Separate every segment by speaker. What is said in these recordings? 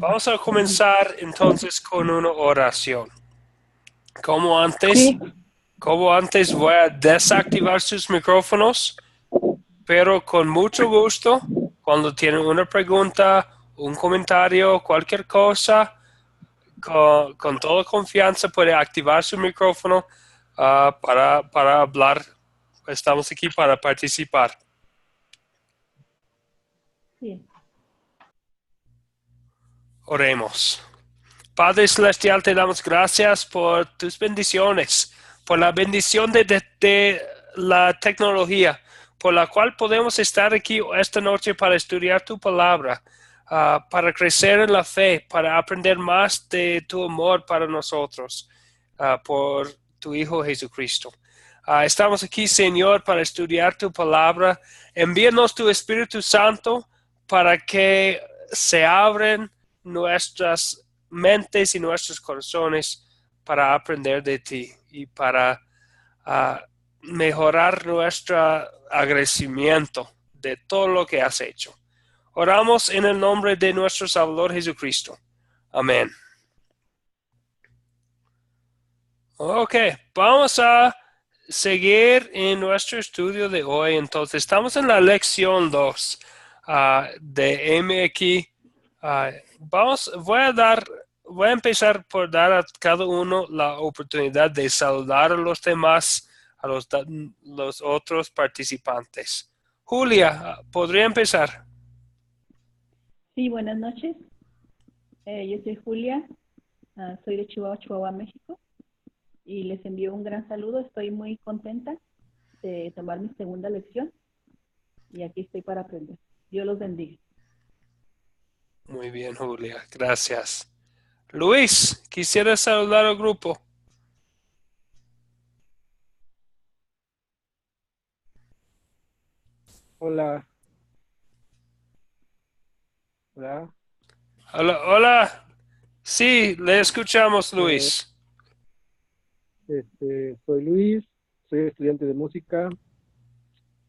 Speaker 1: Vamos a comenzar entonces con una oración. Como antes,
Speaker 2: Sí,
Speaker 1: como antes voy a desactivar sus micrófonos, pero con mucho gusto, cuando tienen una pregunta, un comentario, cualquier cosa, con toda confianza puede activar su micrófono para hablar. Estamos aquí para participar.
Speaker 2: sí.
Speaker 1: Oremos. Padre Celestial, te damos gracias por tus bendiciones, por la bendición de la tecnología, por la cual podemos estar aquí esta noche para estudiar tu palabra, para crecer en la fe, para aprender más de tu amor para nosotros, por tu Hijo Jesucristo. Estamos aquí, Señor, para estudiar tu palabra. Envíanos tu Espíritu Santo para que se abren nuestras mentes y nuestros corazones para aprender de ti y para mejorar nuestro agradecimiento de todo lo que has hecho. Oramos en el nombre de nuestro Salvador Jesucristo. Amén. Ok, vamos a seguir en nuestro estudio de hoy. Entonces, estamos en la lección 2 de MX. Voy a empezar por dar a cada uno la oportunidad de saludar a los demás, los otros participantes. Julia, ¿podría empezar?
Speaker 2: Sí, buenas noches. Yo soy Julia, soy de Chihuahua, Chihuahua, México, y les envío un gran saludo. Estoy muy contenta de tomar mi segunda lección y aquí estoy para aprender. Dios los bendiga.
Speaker 1: Muy bien, Julia, gracias. Luis, quisiera saludar al grupo.
Speaker 3: Hola, hola.
Speaker 1: Hola, hola. Sí, le escuchamos,
Speaker 3: Eh,
Speaker 1: Luis.
Speaker 3: soy Luis, soy estudiante de música,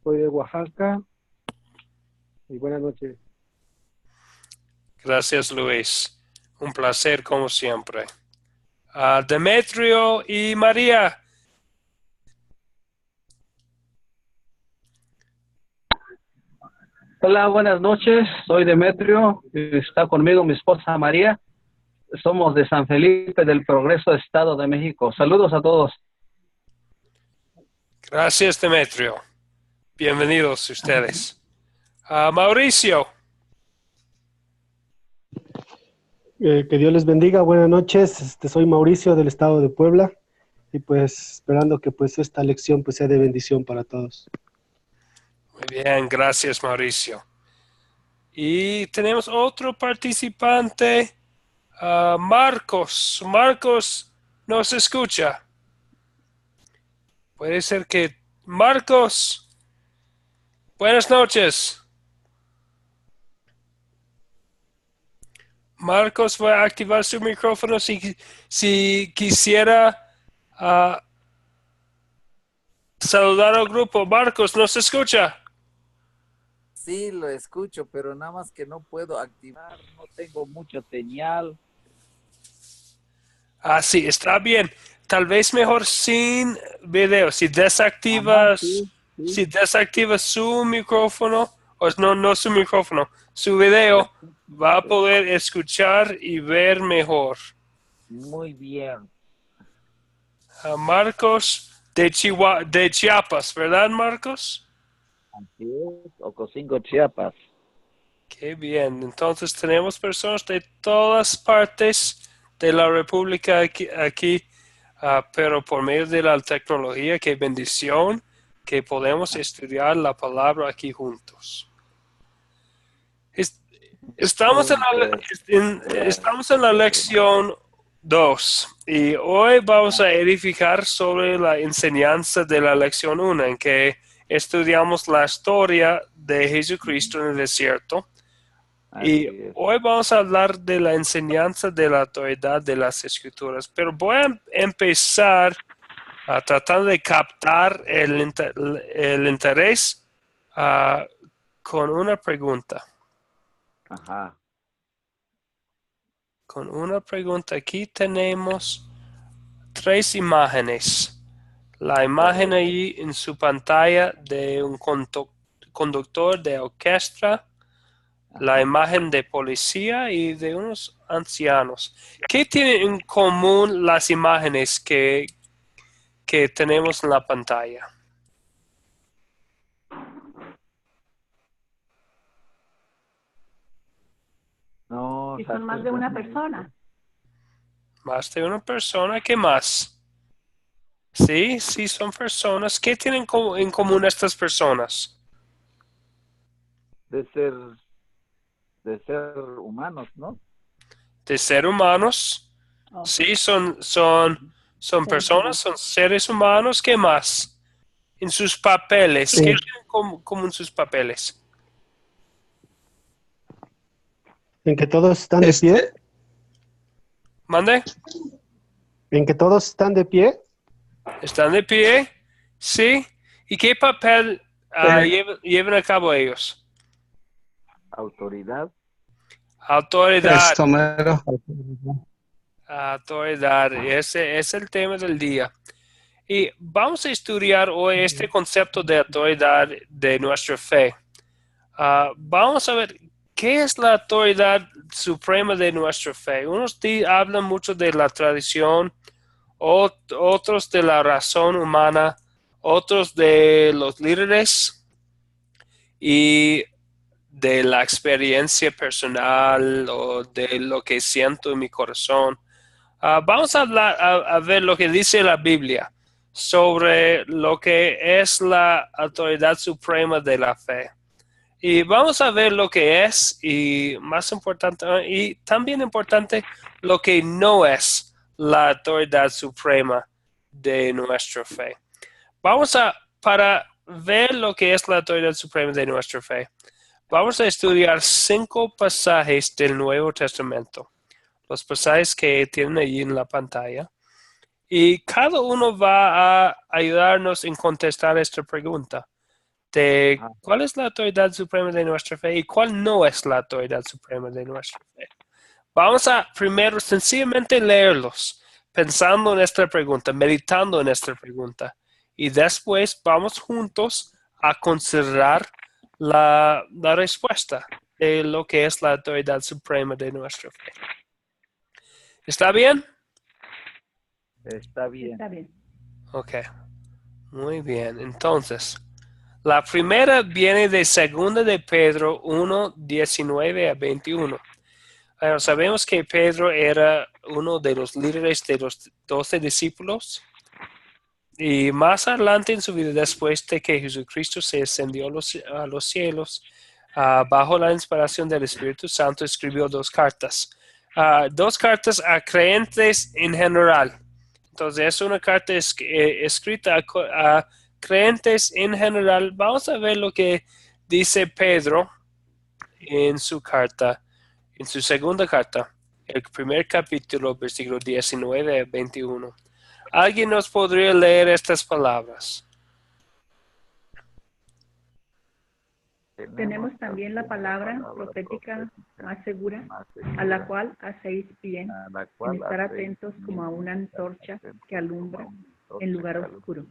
Speaker 3: soy de Oaxaca y buenas noches.
Speaker 1: Gracias, Luis. Un placer como siempre. Demetrio y María.
Speaker 4: Hola, buenas noches. Soy Demetrio. Está conmigo mi esposa María. Somos de San Felipe del Progreso, Estado de México. Saludos a todos.
Speaker 1: Gracias, Demetrio. Bienvenidos ustedes. Mauricio.
Speaker 5: Que Dios les bendiga, buenas noches. Soy Mauricio del estado de Puebla y pues esperando que pues esta lección pues sea de bendición para todos.
Speaker 1: Muy bien, gracias, Mauricio. Y tenemos otro participante, Marcos. Marcos nos escucha. Puede ser que Marcos, buenas noches. Marcos va a activar su micrófono si quisiera ah, saludar al grupo. Marcos, ¿nos escucha?
Speaker 6: Sí, lo escucho, pero nada más que no puedo activar, no tengo mucha señal.
Speaker 1: Sí, está bien. Tal vez mejor sin video.
Speaker 6: Ajá, sí,
Speaker 1: Si
Speaker 6: sí,
Speaker 1: desactivas su micrófono, o no su micrófono, su video, va a
Speaker 6: perfectamente.
Speaker 1: poder escuchar y ver mejor.
Speaker 6: Muy bien.
Speaker 1: Marcos de Chiapas, ¿verdad, Marcos?
Speaker 6: Así es, Ocosingo, Chiapas.
Speaker 1: Qué bien. Entonces tenemos personas de todas partes de la República aquí, pero por medio de la tecnología, qué bendición que podemos estudiar la palabra aquí juntos. Es- Estamos
Speaker 6: Muy bien.
Speaker 1: estamos en la lección 2 y hoy vamos a edificar sobre la enseñanza de la lección 1 en que estudiamos la historia de Jesucristo en el desierto. Y
Speaker 6: Así es.
Speaker 1: hoy vamos a hablar de la enseñanza de la autoridad de las escrituras, pero voy a empezar tratando de captar el interés ah, con una pregunta.
Speaker 6: Ajá.
Speaker 1: con una pregunta. Aquí tenemos 3 imágenes. La imagen ahí en su pantalla de un conductor de orquesta, la imagen de policía y de unos ancianos. ¿Qué tienen en común las imágenes que tenemos en la pantalla?
Speaker 6: No,
Speaker 2: Si son más de una persona.
Speaker 1: Más de una persona, ¿qué más? Sí, sí son personas. ¿Qué tienen en común estas personas?
Speaker 6: de ser humanos, ¿no?
Speaker 1: De ser humanos.
Speaker 2: Ok.
Speaker 1: Sí, son
Speaker 2: Seres
Speaker 1: personas, son seres humanos. ¿Qué más? En sus papeles.
Speaker 5: Sí.
Speaker 1: ¿Qué tienen común sus papeles?
Speaker 5: En que todos están de pie.
Speaker 1: ¿Mande?
Speaker 5: En que todos están de pie.
Speaker 1: ¿Están de pie? Sí. ¿Y qué papel llevan a cabo ellos?
Speaker 6: Autoridad.
Speaker 1: Autoridad.
Speaker 4: Esto mero.
Speaker 1: Autoridad. Ese es el tema del día. Y vamos a estudiar hoy este concepto de autoridad de nuestra fe. Vamos a ver qué es la autoridad suprema de nuestra fe. Unos hablan mucho de la tradición, otros de la razón humana, otros de los líderes y de la experiencia personal o de lo que siento en mi corazón. Vamos a hablar, a ver lo que dice la Biblia sobre lo que es la autoridad suprema de la fe. Y vamos a ver lo que es y más importante, y también importante, lo que no es la autoridad suprema de nuestra fe. Para ver lo que es la autoridad suprema de nuestra fe, vamos a estudiar 5 pasajes del Nuevo Testamento. Los pasajes que tienen allí en la pantalla. Y cada uno va a ayudarnos en contestar esta pregunta de cuál es la autoridad suprema de nuestra fe y cuál no es la autoridad suprema de nuestra fe. Vamos a primero sencillamente leerlos, pensando en esta pregunta, meditando en esta pregunta. Y después vamos juntos a considerar la respuesta de lo que es la autoridad suprema de nuestra fe. ¿Está bien?
Speaker 6: Está bien.
Speaker 2: Está bien.
Speaker 1: Ok, muy bien. Entonces, la primera viene de 2 de Pedro 1, 19 a 21. Sabemos que Pedro era uno de los líderes de los 12 discípulos y más adelante en su vida, después de que Jesucristo se ascendió a los cielos, bajo la inspiración del Espíritu Santo, escribió 2 cartas. 2 cartas a creyentes en general. Entonces es una carta escrita a creyentes en general. Vamos a ver lo que dice Pedro en su carta, en su segunda carta, el primer capítulo, versículo 19 a 21. ¿Alguien nos podría leer estas palabras?
Speaker 2: Tenemos también la palabra profética más segura, a la cual hacéis bien en estar atentos como a una antorcha que alumbra en lugar oscuro,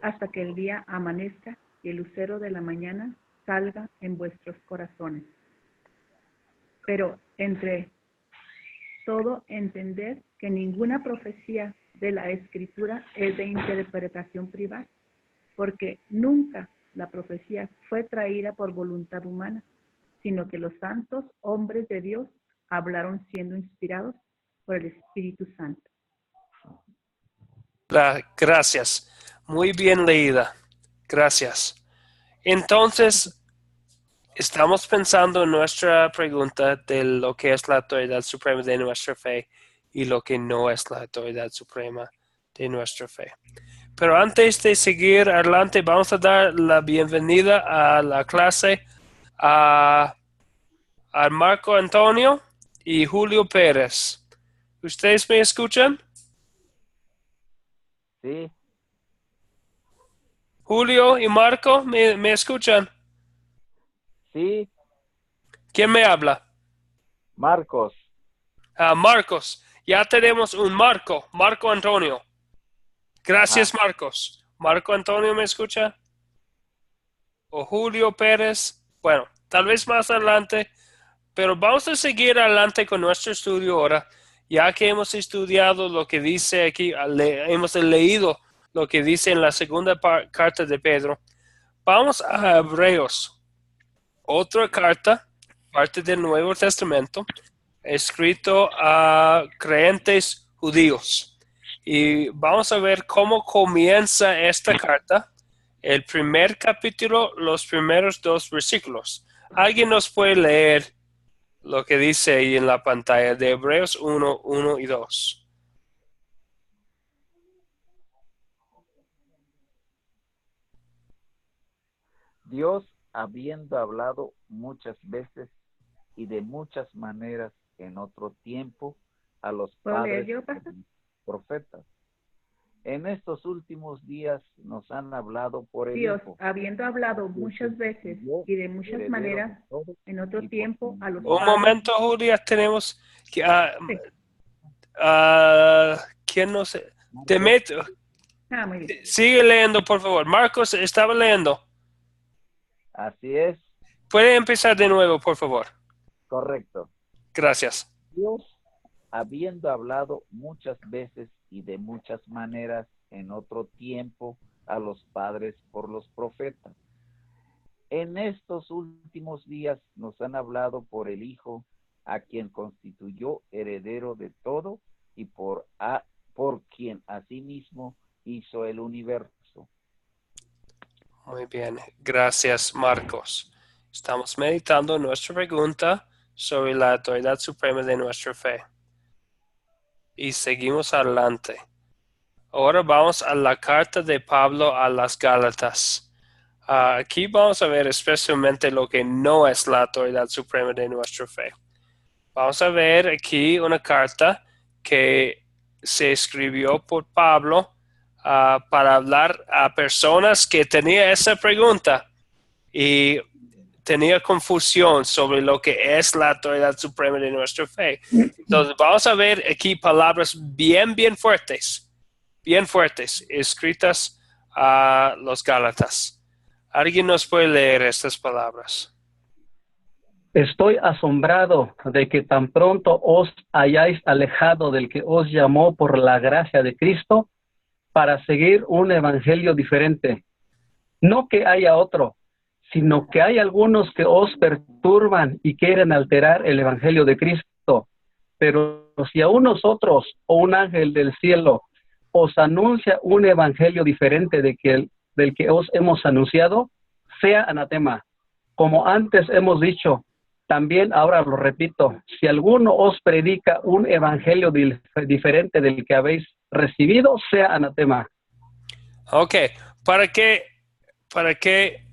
Speaker 2: hasta que el día amanezca y el lucero de la mañana salga en vuestros corazones. Pero entre todo entended que ninguna profecía de la Escritura es de interpretación privada, porque nunca la profecía fue traída por voluntad humana, sino que los santos hombres de Dios hablaron siendo inspirados por el Espíritu Santo.
Speaker 1: Gracias. Muy bien leída. Gracias. Entonces, estamos pensando en nuestra pregunta de lo que es la autoridad suprema de nuestra fe y lo que no es la autoridad suprema de nuestra fe. Pero antes de seguir adelante, vamos a dar la bienvenida a la clase a Marco Antonio y Julio Pérez. ¿Ustedes me escuchan?
Speaker 6: Sí.
Speaker 1: Julio y Marco, ¿me escuchan?
Speaker 6: Sí.
Speaker 1: ¿Quién me habla?
Speaker 6: Marcos.
Speaker 1: Marcos, ya tenemos un Marco Antonio. Gracias, Marcos. Marco Antonio, ¿me escucha? O Julio Pérez. Bueno, tal vez más adelante, pero vamos a seguir adelante con nuestro estudio ahora, ya que hemos estudiado lo que dice aquí, hemos leído lo que dice en la segunda carta de Pedro. Vamos a Hebreos, otra carta, parte del Nuevo Testamento, escrito a creyentes judíos. Y vamos a ver cómo comienza esta carta. El primer capítulo, los primeros 2 versículos. ¿Alguien nos puede leer lo que dice ahí en la pantalla de Hebreos 1, 1 y 2?
Speaker 6: Dios, habiendo hablado muchas veces y de muchas maneras en otro tiempo a los padres profetas, en estos últimos días nos han hablado por el
Speaker 2: Dios,
Speaker 6: Hijo,
Speaker 2: habiendo hablado muchas veces y de muchas maneras en otro tiempo a los
Speaker 1: Un
Speaker 2: padres.
Speaker 1: momento, Julia, tenemos que...
Speaker 2: Sí.
Speaker 1: ¿Quién no sé? Demetrio,
Speaker 2: Muy bien.
Speaker 1: sigue leyendo, por favor. Marcos estaba leyendo.
Speaker 6: Así es,
Speaker 1: Puede empezar de nuevo, por favor.
Speaker 6: correcto.
Speaker 1: Gracias.
Speaker 6: Dios, habiendo hablado muchas veces y de muchas maneras en otro tiempo a los padres por los profetas, en estos últimos días nos han hablado por el Hijo, a quien constituyó heredero de todo y por quien asimismo hizo el universo.
Speaker 1: Muy bien. Gracias, Marcos. Estamos meditando nuestra pregunta sobre la autoridad suprema de nuestra fe. Y seguimos adelante. Ahora vamos a la carta de Pablo a las Gálatas. Aquí vamos a ver especialmente lo que no es la autoridad suprema de nuestra fe. Vamos a ver aquí una carta que se escribió por Pablo para hablar a personas que tenían esa pregunta y tenía confusión sobre lo que es la autoridad suprema de nuestra fe. Entonces vamos a ver aquí palabras bien fuertes, escritas a los Gálatas. ¿Alguien nos puede leer estas palabras?
Speaker 4: Estoy asombrado de que tan pronto os hayáis alejado del que os llamó por la gracia de Cristo para seguir un evangelio diferente. No que haya otro, sino que hay algunos que os perturban y quieren alterar el evangelio de Cristo. Pero si aún nosotros o un ángel del cielo os anuncia un evangelio diferente del que os hemos anunciado, sea anatema. Como antes hemos dicho, también ahora lo repito, si alguno os predica un evangelio diferente del que habéis recibido, sea anatema.
Speaker 1: Ok, para que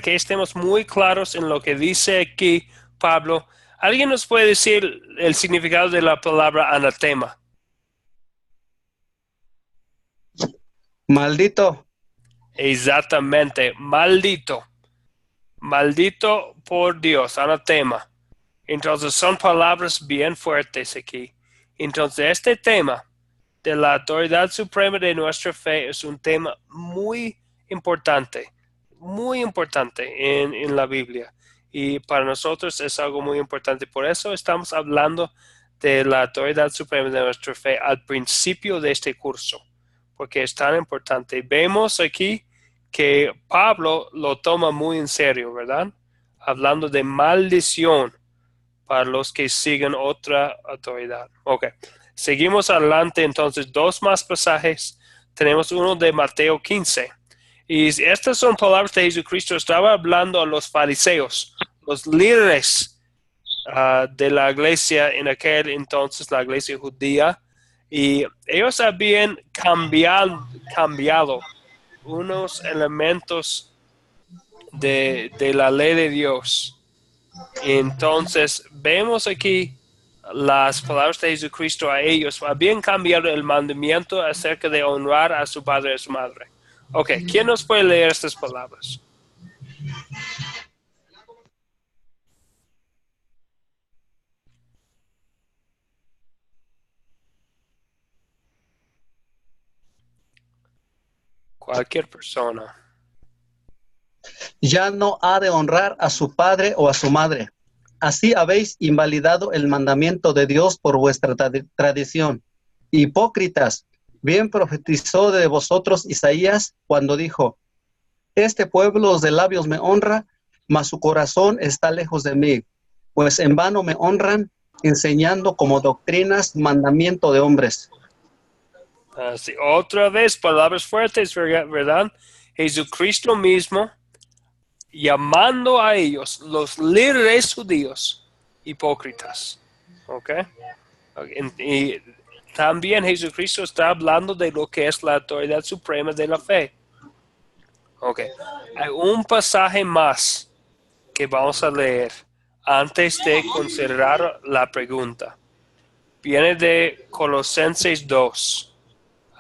Speaker 1: estemos muy claros en lo que dice aquí Pablo, ¿alguien nos puede decir el significado de la palabra anatema?
Speaker 4: Maldito.
Speaker 1: Exactamente, maldito. Maldito por Dios, anatema. Entonces son palabras bien fuertes aquí. Entonces este tema de la autoridad suprema de nuestra fe es un tema muy importante en la Biblia. Y para nosotros es algo muy importante. Por eso estamos hablando de la autoridad suprema de nuestra fe al principio de este curso, porque es tan importante. Vemos aquí que Pablo lo toma muy en serio, ¿verdad? Hablando de maldición para los que siguen otra autoridad. Ok, seguimos adelante entonces, 2 más pasajes. Tenemos uno de Mateo 15. Y estas son palabras de Jesucristo. Estaba hablando a los fariseos, los líderes de la iglesia en aquel entonces, la iglesia judía. Y ellos habían cambiado unos elementos de la ley de Dios. Entonces, vemos aquí las palabras de Jesucristo a ellos. Habían cambiado el mandamiento acerca de honrar a su padre y a su madre. Ok, ¿quién nos puede leer estas palabras? Cualquier persona.
Speaker 4: Ya no ha de honrar a su padre o a su madre. Así habéis invalidado el mandamiento de Dios por vuestra tradición. Hipócritas, bien profetizó de vosotros Isaías cuando dijo: Este pueblo de labios me honra, mas su corazón está lejos de mí, pues en vano me honran, enseñando como doctrinas mandamiento de hombres.
Speaker 1: Sí, otra vez, palabras fuertes, ¿verdad? Jesucristo mismo llamando a ellos, los líderes judíos, hipócritas. ¿Ok? Y también Jesucristo está hablando de lo que es la autoridad suprema de la fe. Ok. Hay un pasaje más que vamos a leer antes de considerar la pregunta. Viene de Colosenses 2.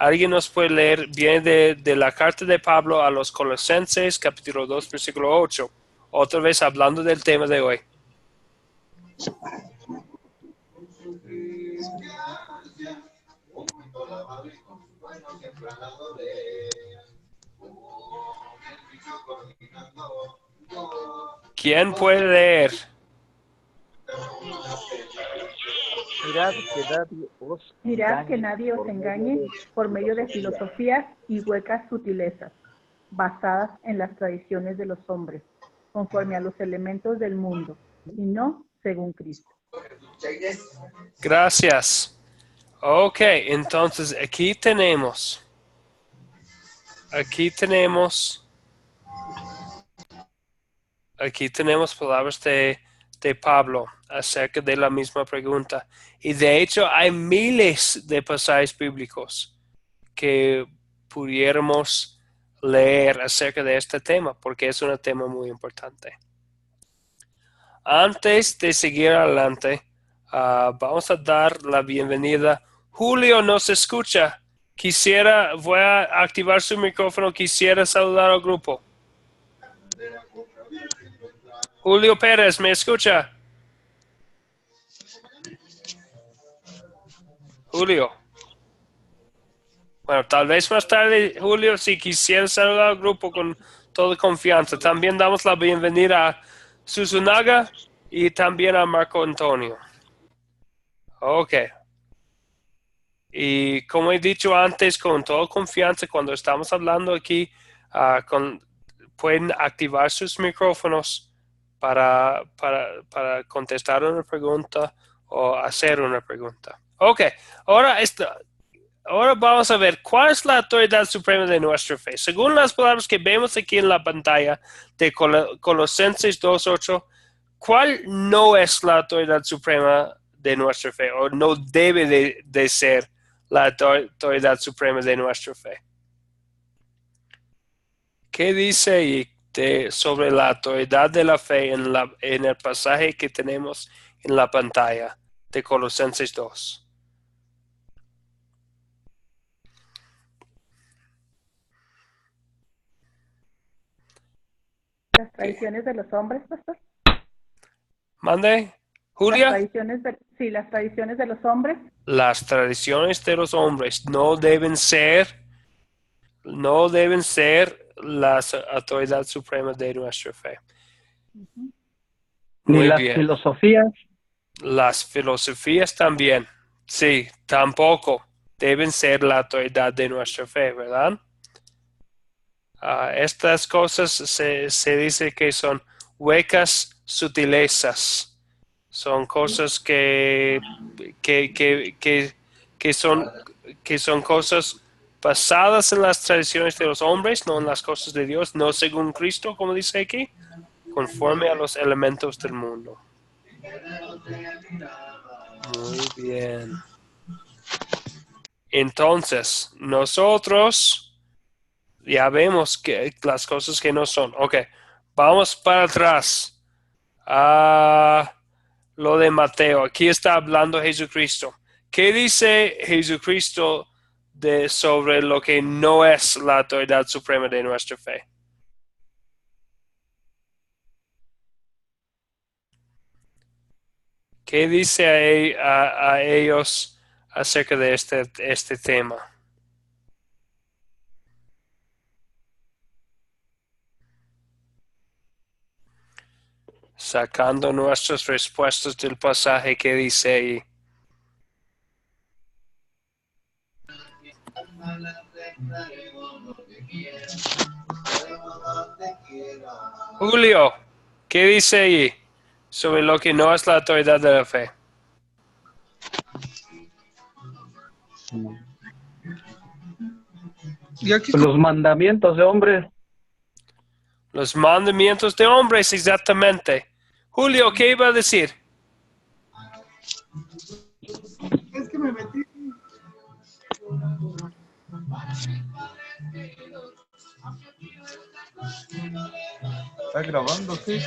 Speaker 1: ¿Alguien nos puede leer? Viene de la carta de Pablo a los Colosenses, capítulo 2, versículo 8. Otra vez hablando del tema de hoy. ¿Quién puede leer?
Speaker 2: Mirad que nadie os engañe por medio de filosofías y huecas sutilezas, basadas en las tradiciones de los hombres, conforme a los elementos del mundo, y no según Cristo.
Speaker 1: Gracias. Ok, entonces aquí tenemos palabras de Pablo acerca de la misma pregunta. Y de hecho hay miles de pasajes bíblicos que pudiéramos leer acerca de este tema, porque es un tema muy importante. Antes de seguir adelante, vamos a dar la bienvenida. Julio nos escucha. Voy a activar su micrófono, quisiera saludar al grupo. Julio Pérez, ¿me escucha? Julio. Bueno, tal vez más tarde, Julio, si quisiera saludar al grupo con toda confianza. También damos la bienvenida a Susunaga y también a Marco Antonio. Ok. Y como he dicho antes, con toda confianza, cuando estamos hablando aquí, pueden activar sus micrófonos para contestar una pregunta o hacer una pregunta. Ok, ahora vamos a ver cuál es la autoridad suprema de nuestra fe. Según las palabras que vemos aquí en la pantalla de Colosenses 2:8, ¿cuál no es la autoridad suprema de nuestra fe o no debe de ser la autoridad suprema de nuestra fe? ¿Qué dice sobre la autoridad de la fe en el pasaje que tenemos en la pantalla de Colosenses 2?
Speaker 2: ¿Las tradiciones de los hombres, pastor?
Speaker 1: ¿Mande? ¿Julia?
Speaker 2: Las tradiciones de los hombres.
Speaker 1: Las tradiciones de los hombres no deben ser la autoridad suprema de nuestra fe.
Speaker 4: Ni
Speaker 1: Muy
Speaker 4: las
Speaker 1: bien.
Speaker 4: filosofías.
Speaker 1: Las filosofías también, sí, tampoco deben ser la autoridad de nuestra fe, ¿verdad? Estas cosas se dice que son huecas sutilezas. Son cosas que son cosas basadas en las tradiciones de los hombres, no en las cosas de Dios, no según Cristo, como dice aquí, conforme a los elementos del mundo. Muy bien. Entonces, nosotros ya vemos que las cosas que no son. Ok, vamos para atrás a lo de Mateo. Aquí está hablando Jesucristo. ¿Qué dice Jesucristo sobre lo que no es la autoridad suprema de nuestra fe? ¿Qué dice a ellos acerca de este tema? Sacando nuestras respuestas del pasaje que dice ahí. Julio, ¿qué dice ahí sobre lo que no es la autoridad de la fe?
Speaker 7: Y aquí
Speaker 4: Los mandamientos de hombres.
Speaker 1: Los mandamientos de hombres, exactamente. Julio, ¿qué iba a decir?
Speaker 7: es que me metí. ¿Está grabando, sí?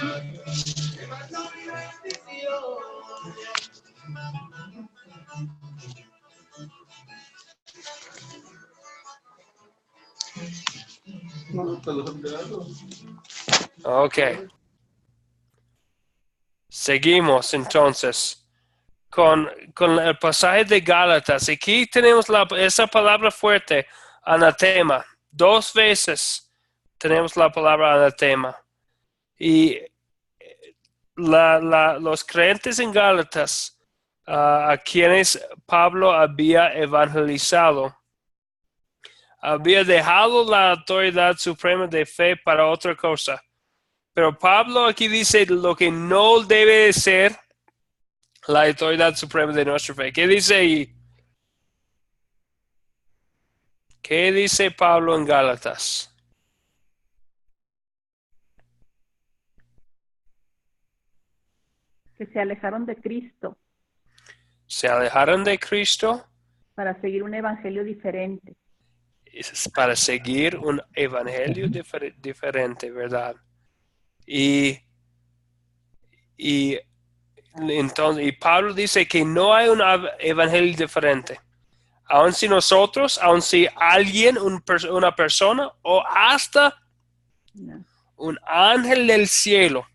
Speaker 7: No, te los enviado.
Speaker 1: Ok. Seguimos entonces con el pasaje de Gálatas. Aquí tenemos esa palabra fuerte, anatema. 2 veces tenemos la palabra anatema. Y los creyentes en Gálatas, a quienes Pablo había evangelizado, había dejado la autoridad suprema de fe para otra cosa. Pero Pablo aquí dice lo que no debe de ser la autoridad suprema de nuestra fe. ¿Qué dice ahí? ¿Qué dice Pablo en Gálatas?
Speaker 2: Que se alejaron de Cristo
Speaker 1: Se alejaron de Cristo
Speaker 2: para seguir un evangelio diferente.
Speaker 1: para seguir un evangelio diferente, ¿verdad? Y entonces, y Pablo dice que no hay un evangelio diferente. Aun si nosotros, aun si alguien, una persona o hasta
Speaker 2: No.
Speaker 1: un ángel del cielo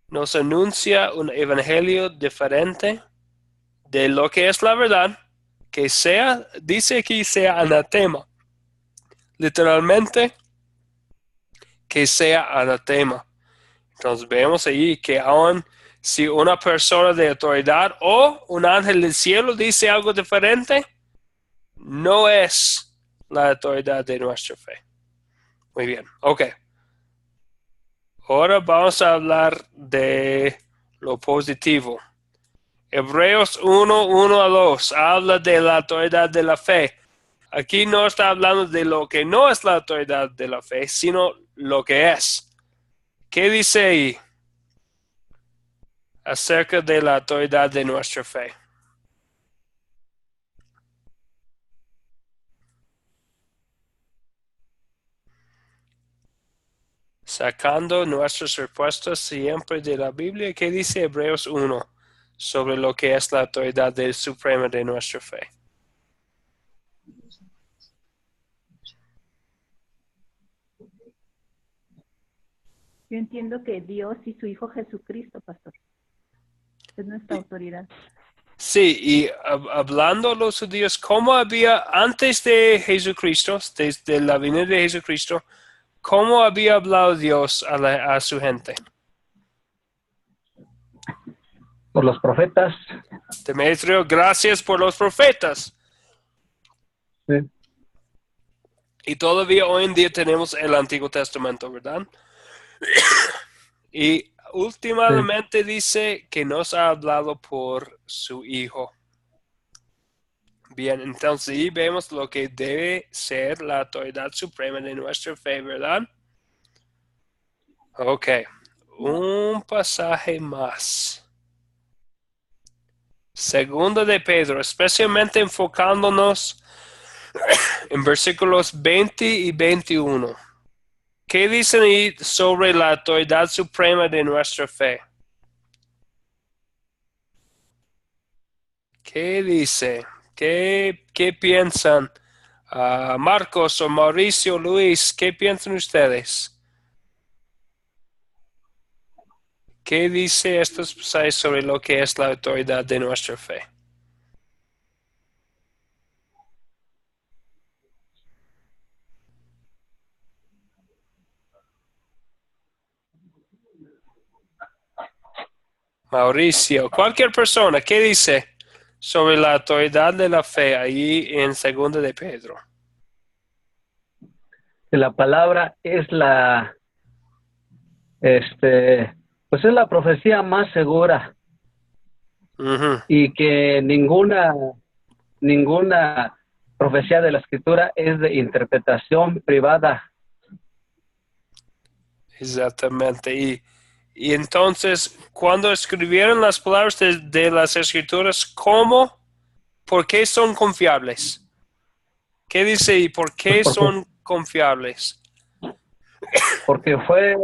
Speaker 1: nos anuncia un evangelio diferente de lo que es la verdad, que sea, dice aquí, sea anatema. Literalmente, que sea anatema. Entonces vemos ahí que aun si una persona de autoridad o un ángel del cielo dice algo diferente, no es la autoridad de nuestra fe. Muy bien, ok. Ahora vamos a hablar de lo positivo. Hebreos 1:1-2 habla de la autoridad de la fe. Aquí no está hablando de lo que no es la autoridad de la fe, sino lo que es. ¿Qué dice ahí acerca de la autoridad de nuestra fe? Sacando nuestras respuestas siempre de la Biblia, ¿qué dice Hebreos 1 sobre lo que es la autoridad del suprema de nuestra fe?
Speaker 2: Yo entiendo que Dios y su Hijo Jesucristo, pastor, es nuestra autoridad.
Speaker 1: Sí, y hablando a los judíos, ¿cómo había antes de Jesucristo, desde la venida de Jesucristo, cómo había hablado Dios a su gente?
Speaker 4: Por los profetas.
Speaker 1: Demetrio, gracias por los profetas.
Speaker 4: Sí.
Speaker 1: Y todavía hoy en día tenemos el Antiguo Testamento, ¿verdad? Y últimamente dice que nos ha hablado por su Hijo. Bien, entonces ahí vemos lo que debe ser la autoridad suprema de nuestra fe, ¿verdad? Ok, un pasaje más. Segundo de Pedro, especialmente enfocándonos en versículos 20 y 21. ¿Qué dicen ahí sobre la autoridad suprema de nuestra fe? ¿Qué dice? ¿Qué piensan? Marcos o Mauricio, Luis, ¿qué piensan ustedes? ¿Qué dice estos pasajes sobre lo que es la autoridad de nuestra fe? Mauricio, cualquier persona, ¿qué dice sobre la autoridad de la fe ahí en 2 de Pedro?
Speaker 4: Que la palabra es pues es la profecía más segura
Speaker 1: Ujú.
Speaker 4: y que ninguna profecía de la Escritura es de interpretación privada.
Speaker 1: Exactamente. Y entonces, cuando escribieron las palabras de las Escrituras, ¿cómo? ¿Por qué son confiables? ¿Qué dice y por
Speaker 4: Pues
Speaker 1: qué son confiables?
Speaker 4: porque fue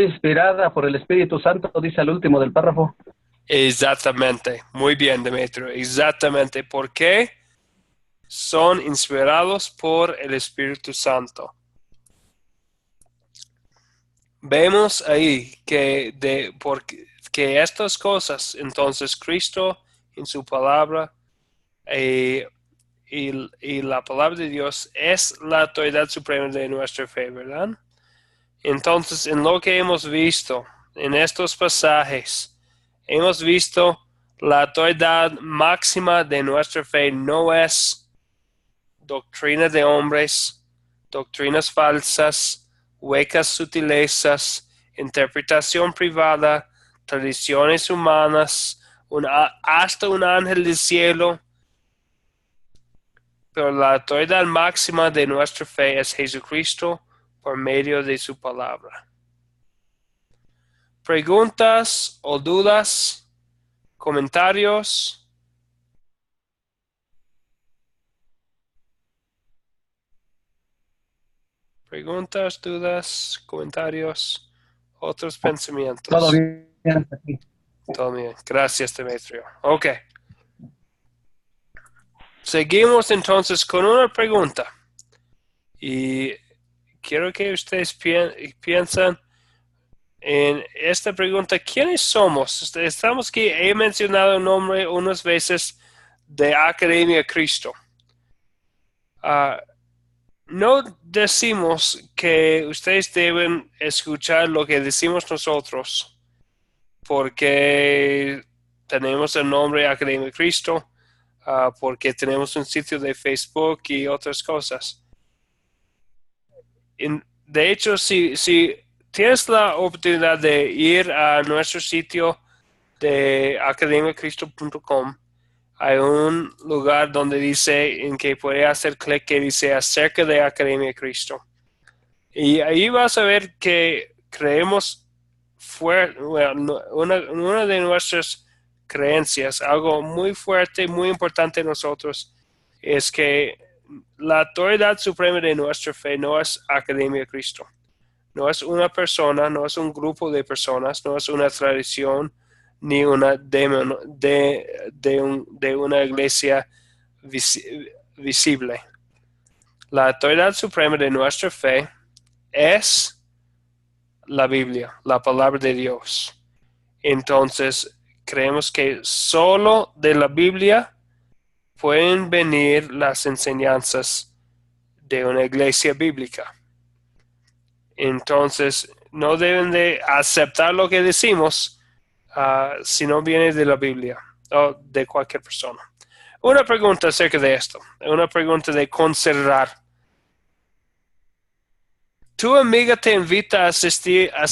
Speaker 4: inspirada por el Espíritu Santo, dice al último del párrafo.
Speaker 1: Exactamente. Muy bien, Demetrio. Exactamente. ¿Por qué? Son inspirados por el Espíritu Santo. Vemos ahí que estas cosas, entonces Cristo en su palabra y la palabra de Dios es la autoridad suprema de nuestra fe, ¿verdad? Entonces, en lo que hemos visto en estos pasajes, hemos visto la autoridad máxima de nuestra fe no es doctrina de hombres, doctrinas falsas, huecas sutilezas, interpretación privada, tradiciones humanas, hasta un ángel del cielo. Pero la autoridad máxima de nuestra fe es Jesucristo por medio de su palabra. ¿Preguntas o dudas? ¿Comentarios? Preguntas, dudas, comentarios, otros pensamientos.
Speaker 4: Todo bien.
Speaker 1: Todo bien. Gracias, Demetrio. Ok. Seguimos entonces con una pregunta. Y quiero que ustedes piensen en esta pregunta. ¿Quiénes somos? Estamos aquí, he mencionado el nombre unas veces de Academia Cristo. No decimos que ustedes deben escuchar lo que decimos nosotros porque tenemos el nombre Academia Cristo, porque tenemos un sitio de Facebook y otras cosas. De hecho, si tienes la oportunidad de ir a nuestro sitio de academiacristo.com, hay un lugar donde dice en que puede hacer clic que dice acerca de Academia Cristo. Y ahí vas a ver que creemos una de nuestras creencias, algo muy fuerte, muy importante en nosotros, es que la autoridad suprema de nuestra fe no es Academia Cristo. No es una persona, no es un grupo de personas, no es una tradición, ni una de una iglesia visible. La autoridad suprema de nuestra fe es la Biblia, la palabra de Dios. Entonces, creemos que solo de la Biblia pueden venir las enseñanzas de una iglesia bíblica. Entonces, no deben de aceptar lo que decimos si no viene de la Biblia o de cualquier persona. Una pregunta acerca de esto, una pregunta de considerar. Tu amiga te invita a asistir a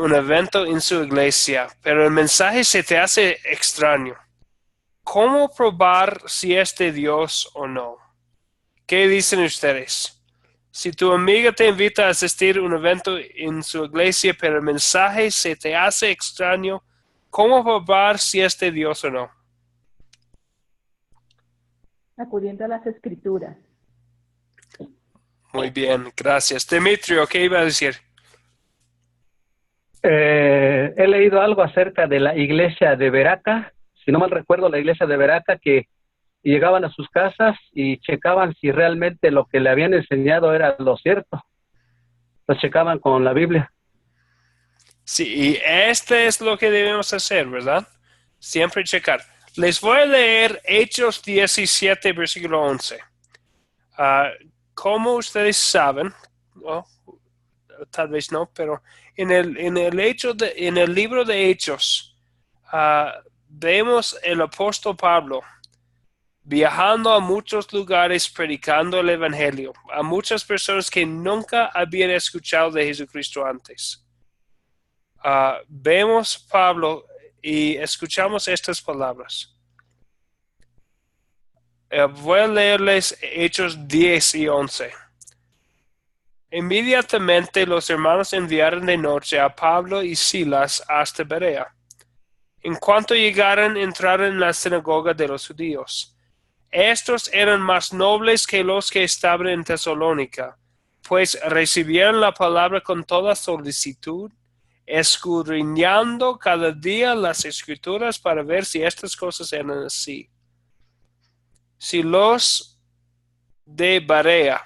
Speaker 1: un evento en su iglesia, pero el mensaje se te hace extraño. ¿Cómo probar si es de Dios o no? ¿Qué dicen ustedes? Si tu amiga te invita a asistir a un evento en su iglesia, pero el mensaje se te hace extraño, ¿cómo probar si es de Dios o no?
Speaker 2: Acudiendo a las escrituras.
Speaker 1: Muy bien, gracias. Demetrio, ¿qué iba a decir?
Speaker 4: He leído algo acerca de la iglesia de Veraca, si no mal recuerdo, la iglesia de Veraca, que llegaban a sus casas y checaban si realmente lo que le habían enseñado era lo cierto. Lo checaban con la Biblia.
Speaker 1: Sí, y este es lo que debemos hacer, ¿verdad? Siempre checar. Les voy a leer Hechos 17, versículo 11. Como ustedes saben, tal vez no, pero en el libro de Hechos, vemos el apóstol Pablo viajando a muchos lugares predicando el evangelio a muchas personas que nunca habían escuchado de Jesucristo antes. Vemos Pablo y escuchamos estas palabras. Voy a leerles Hechos 10 y 11. Inmediatamente los hermanos enviaron de noche a Pablo y Silas hasta Berea. En cuanto llegaron, entraron en la sinagoga de los judíos. Estos eran más nobles que los que estaban en Tesalónica, pues recibieron la palabra con toda solicitud, escudriñando cada día las escrituras para ver si estas cosas eran así. Si los de Berea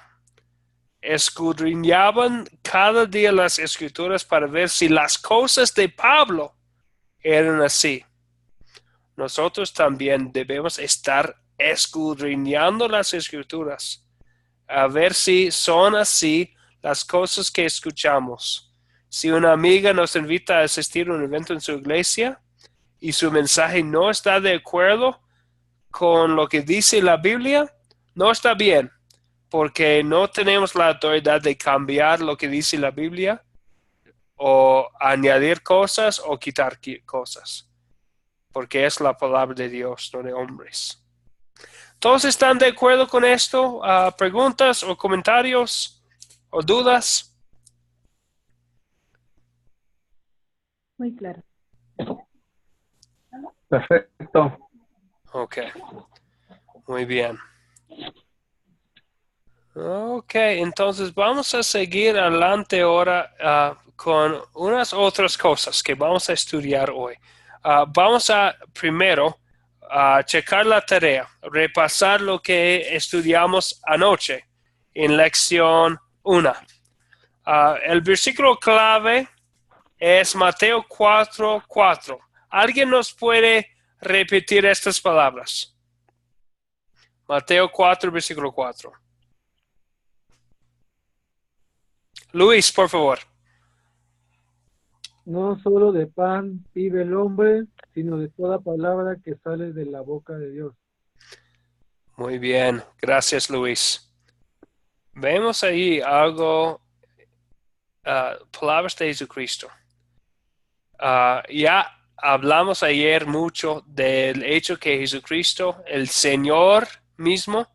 Speaker 1: escudriñaban cada día las escrituras para ver si las cosas de Pablo eran así, nosotros también debemos estar escudriñando las escrituras a ver si son así las cosas que escuchamos. Si una amiga nos invita a asistir a un evento en su iglesia y su mensaje no está de acuerdo con lo que dice la Biblia, no está bien, porque no tenemos la autoridad de cambiar lo que dice la Biblia o añadir cosas o quitar cosas, porque es la palabra de Dios, no de hombres. ¿Todos están de acuerdo con esto? ¿Preguntas o comentarios o dudas?
Speaker 2: Muy claro.
Speaker 4: Perfecto.
Speaker 1: Ok, muy bien. Ok, entonces vamos a seguir adelante ahora con unas otras cosas que vamos a estudiar hoy. Vamos a primero checar la tarea, repasar lo que estudiamos anoche en lección 1. El versículo clave es Mateo 4:4. ¿Alguien nos puede repetir estas palabras? Mateo 4, versículo 4. Luis, por favor.
Speaker 3: No solo de pan vive el hombre, sino de toda palabra que sale de la boca de Dios.
Speaker 1: Muy bien, gracias Luis. Vemos ahí algo, palabras de Jesucristo. Ya hablamos ayer mucho del hecho que Jesucristo, el Señor mismo,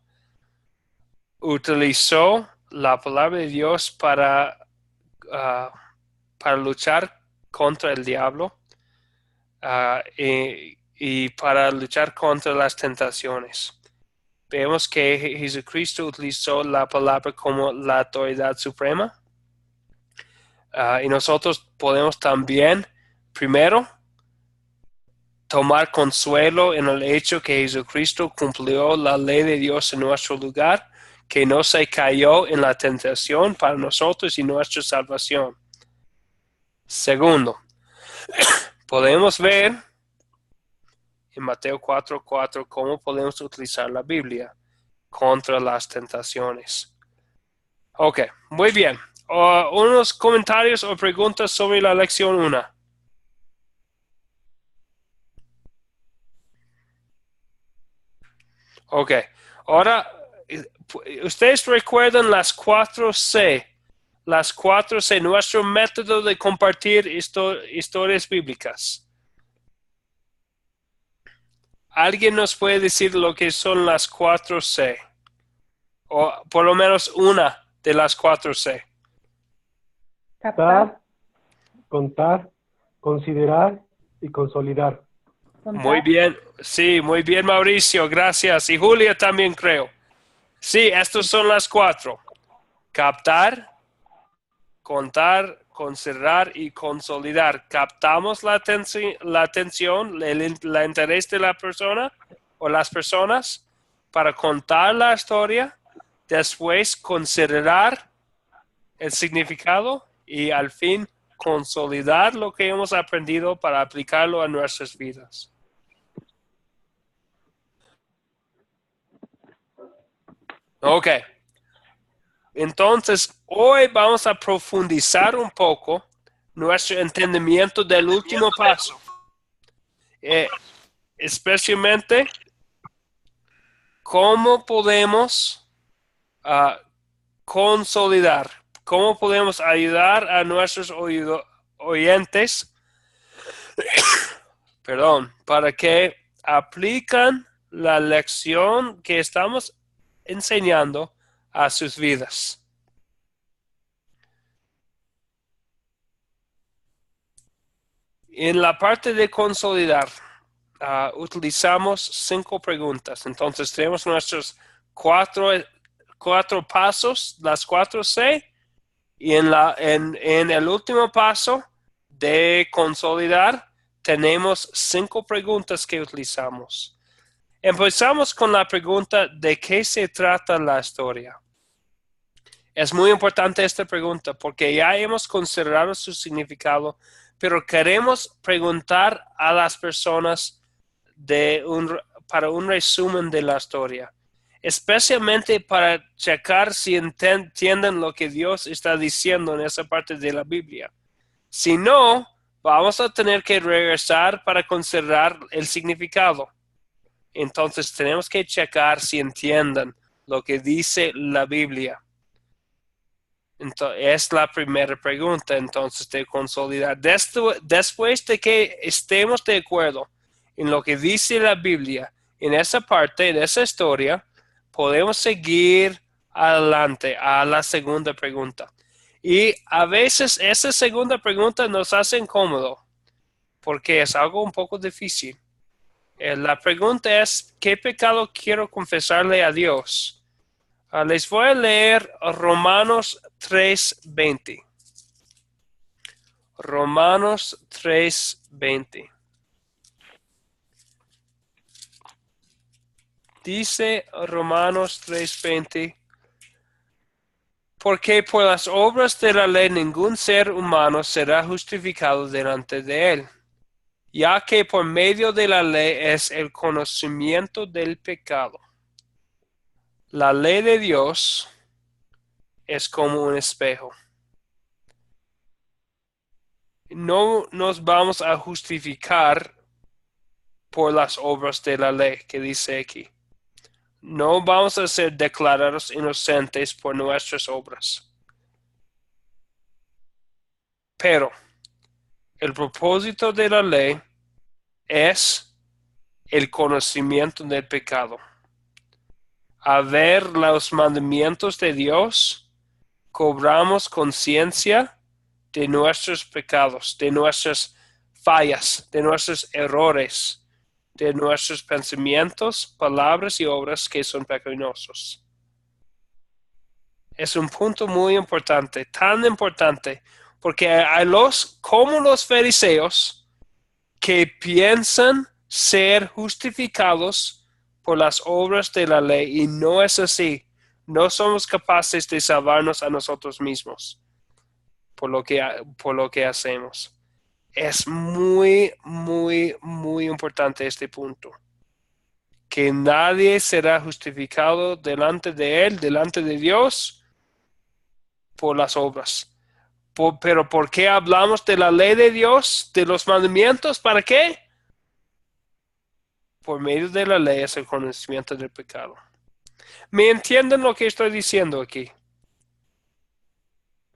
Speaker 1: utilizó la palabra de Dios para luchar contra el diablo y para luchar contra las tentaciones. Vemos que Jesucristo utilizó la palabra como la autoridad suprema. Y nosotros podemos también, primero, tomar consuelo en el hecho que Jesucristo cumplió la ley de Dios en nuestro lugar, que no se cayó en la tentación para nosotros y nuestra salvación. Segundo, podemos ver en Mateo 4:4 cómo podemos utilizar la Biblia contra las tentaciones. Ok, muy bien. Unos comentarios o preguntas sobre la lección 1. Ok, ahora, ustedes recuerdan las 4C. Las 4C, nuestro método de compartir historias bíblicas. ¿Alguien nos puede decir lo que son las 4C? O por lo menos una de las 4C.
Speaker 5: Captar, contar, considerar y consolidar.
Speaker 1: Muy bien, sí, muy bien Mauricio, gracias. Y Julia también creo. Sí, estas son las 4. Captar, contar, considerar y consolidar. Captamos la atención, el interés de la persona o las personas para contar la historia, después considerar el significado y al fin consolidar lo que hemos aprendido para aplicarlo a nuestras vidas. Ok. Entonces, hoy vamos a profundizar un poco nuestro entendimiento del último paso. Especialmente, cómo podemos consolidar, cómo podemos ayudar a nuestros oyentes, para que aplican la lección que estamos enseñando a sus vidas. En la parte de consolidar, utilizamos 5 preguntas. Entonces tenemos nuestros cuatro pasos, las 4C, y en el último paso de consolidar tenemos 5 preguntas que utilizamos. Empezamos con la pregunta: ¿de qué se trata la historia? Es muy importante esta pregunta porque ya hemos considerado su significado, pero queremos preguntar a las personas para un resumen de la historia, especialmente para checar si entienden lo que Dios está diciendo en esa parte de la Biblia. Si no, vamos a tener que regresar para considerar el significado. Entonces tenemos que checar si entienden lo que dice la Biblia. Entonces, es la primera pregunta, entonces, de consolidar. Después de que estemos de acuerdo en lo que dice la Biblia, en esa parte, en esa historia, podemos seguir adelante a la segunda pregunta. Y a veces esa segunda pregunta nos hace incómodo, porque es algo un poco difícil. La pregunta es: ¿qué pecado quiero confesarle a Dios? Les voy a leer Romanos 3:20. Romanos 3:20. Dice Romanos 3:20: porque por las obras de la ley ningún ser humano será justificado delante de él, ya que por medio de la ley es el conocimiento del pecado. La ley de Dios es como un espejo. No nos vamos a justificar por las obras de la ley que dice aquí. No vamos a ser declarados inocentes por nuestras obras. Pero el propósito de la ley es el conocimiento del pecado. A ver los mandamientos de Dios, cobramos conciencia de nuestros pecados, de nuestras fallas, de nuestros errores, de nuestros pensamientos, palabras y obras que son pecaminosos. Es un punto muy importante, tan importante, porque hay como los fariseos que piensan ser justificados por las obras de la ley, y no es así. No somos capaces de salvarnos a nosotros mismos por lo que hacemos. Es muy, muy, muy importante este punto. Que nadie será justificado delante de Él, delante de Dios, por las obras. Pero ¿por qué hablamos de la ley de Dios, de los mandamientos? ¿Para qué? Por medio de la ley es el conocimiento del pecado. ¿Me entienden lo que estoy diciendo aquí?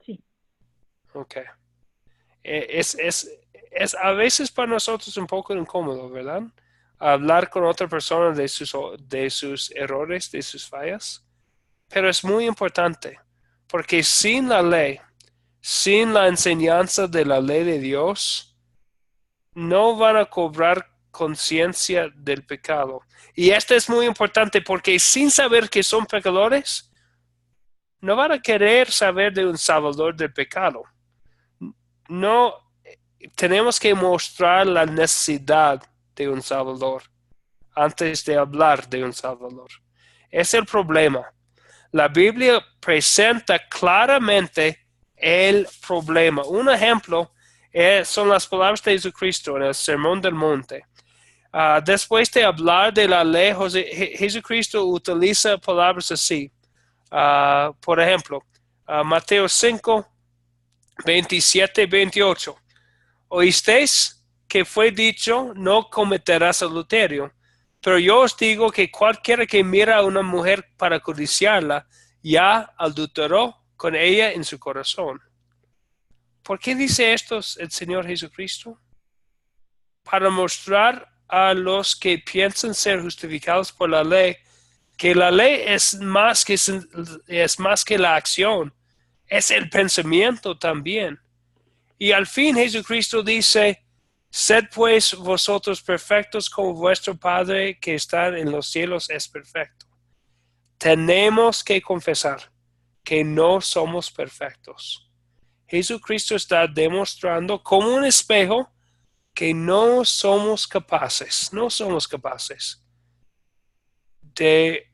Speaker 2: Sí.
Speaker 1: Ok. Es a veces para nosotros un poco incómodo, ¿verdad? Hablar con otra persona de sus errores, de sus fallas. Pero es muy importante, porque sin la ley, sin la enseñanza de la ley de Dios, no van a cobrar conciencia del pecado. Y esto es muy importante porque sin saber que son pecadores, no van a querer saber de un salvador del pecado. No, tenemos que mostrar la necesidad de un salvador antes de hablar de un salvador. Es el problema. La Biblia presenta claramente el problema. Un ejemplo son las palabras de Jesucristo en el Sermón del Monte. Después de hablar de la ley, Jesucristo utiliza palabras así. Por ejemplo, Mateo 5, 27, 28. Oísteis que fue dicho, no cometerás adulterio. Pero yo os digo que cualquiera que mira a una mujer para codiciarla, ya adulteró con ella en su corazón. ¿Por qué dice esto el Señor Jesucristo? Para mostrar a los que piensan ser justificados por la ley, que la ley es más que la acción, es el pensamiento también. Y al fin Jesucristo dice, sed pues vosotros perfectos como vuestro Padre que está en los cielos es perfecto. Tenemos que confesar que no somos perfectos. Jesucristo está demostrando como un espejo que no somos capaces de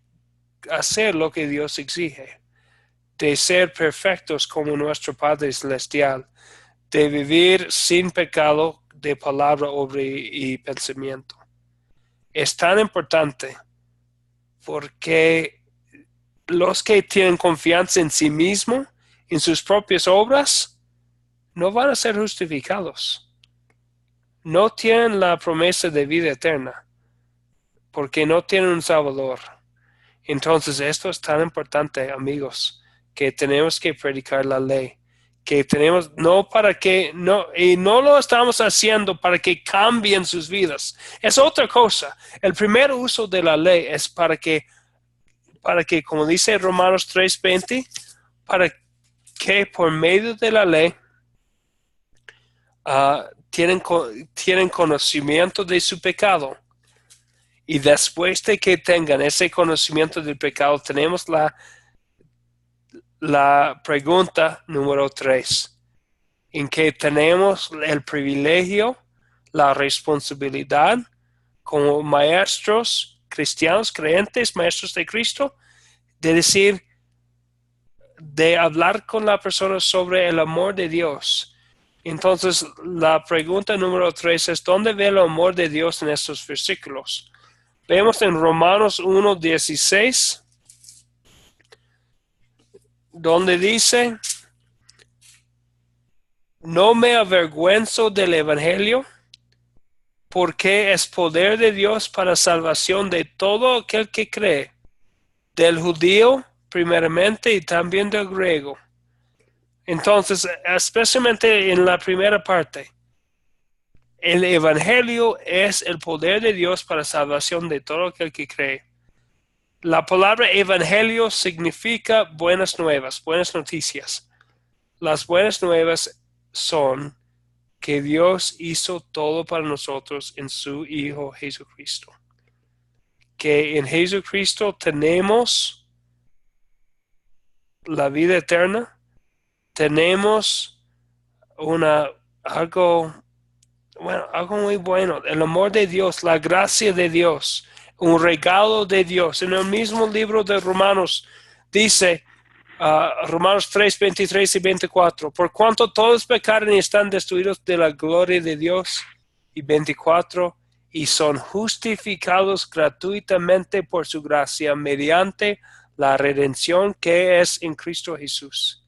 Speaker 1: hacer lo que Dios exige, de ser perfectos como nuestro Padre Celestial, de vivir sin pecado de palabra, obra y pensamiento. Es tan importante porque los que tienen confianza en sí mismos, en sus propias obras, no van a ser justificados. No tienen la promesa de vida eterna porque no tienen un Salvador. Entonces esto es tan importante, amigos, que tenemos que predicar la ley. Que tenemos, y no lo estamos haciendo para que cambien sus vidas. Es otra cosa. El primer uso de la ley es para que, como dice Romanos 3:20, para que por medio de la ley tienen conocimiento de su pecado. Y después de que tengan ese conocimiento del pecado, tenemos la pregunta número 3, en que tenemos el privilegio, la responsabilidad como maestros cristianos, creyentes, maestros de Cristo, de hablar con la persona sobre el amor de Dios. Entonces, la pregunta número 3 es, ¿dónde ve el amor de Dios en estos versículos? Vemos en Romanos 1:16, donde dice, no me avergüenzo del Evangelio, porque es poder de Dios para salvación de todo aquel que cree, del judío primeramente y también del griego. Entonces, especialmente en la primera parte, el Evangelio es el poder de Dios para salvación de todo aquel que cree. La palabra Evangelio significa buenas nuevas, buenas noticias. Las buenas nuevas son que Dios hizo todo para nosotros en su Hijo Jesucristo. Que en Jesucristo tenemos la vida eterna, tenemos algo muy bueno, el amor de Dios, la gracia de Dios, un regalo de Dios. En el mismo libro de Romanos dice, Romanos 3, 23 y 24, por cuanto todos pecaron y están destruidos de la gloria de Dios, y 24, y son justificados gratuitamente por su gracia mediante la redención que es en Cristo Jesús.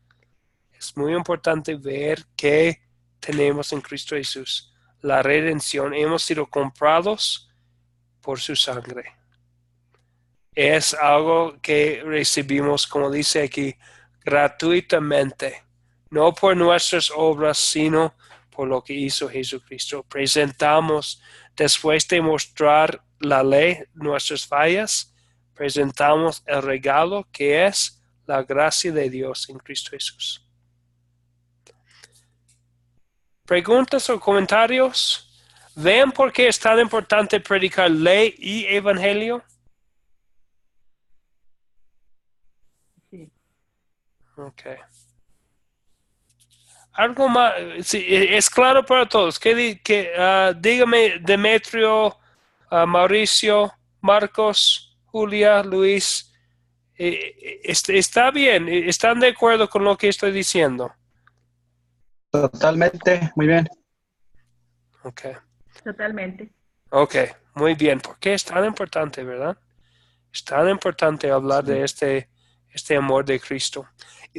Speaker 1: Es muy importante ver qué tenemos en Cristo Jesús. La redención, hemos sido comprados por su sangre. Es algo que recibimos, como dice aquí, gratuitamente, no por nuestras obras, sino por lo que hizo Jesucristo. Presentamos, después de mostrar la ley, nuestras fallas, presentamos el regalo que es la gracia de Dios en Cristo Jesús. ¿Preguntas o comentarios? ¿Ven por qué es tan importante predicar ley y evangelio?
Speaker 2: Sí.
Speaker 1: Ok. Algo más, sí, es claro para todos. Dígame, Demetrio, Mauricio, Marcos, Julia, Luis, está bien, ¿están de acuerdo con lo que estoy diciendo?
Speaker 4: Totalmente, muy bien.
Speaker 1: Ok.
Speaker 2: Totalmente.
Speaker 1: Ok, muy bien. ¿Por qué es tan importante, verdad? Es tan importante hablar de este amor de Cristo.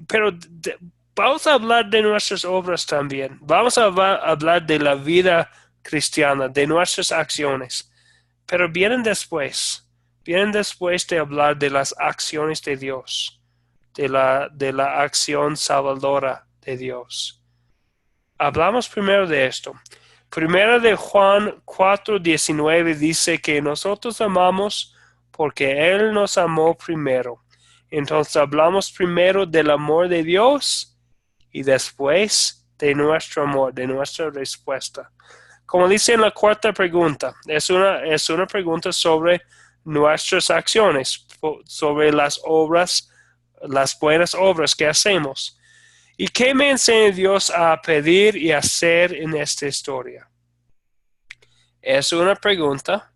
Speaker 1: Pero vamos a hablar de nuestras obras también. Vamos a hablar de la vida cristiana, de nuestras acciones. Pero vienen después de hablar de las acciones de Dios, de la acción salvadora de Dios. Hablamos primero de esto. Primero de Juan 4:19 dice que nosotros amamos porque Él nos amó primero. Entonces hablamos primero del amor de Dios y después de nuestro amor, de nuestra respuesta. Como dice en la cuarta pregunta, es una pregunta sobre nuestras acciones, sobre las obras, las buenas obras que hacemos. ¿Y qué me enseña Dios a pedir y hacer en esta historia? Es una pregunta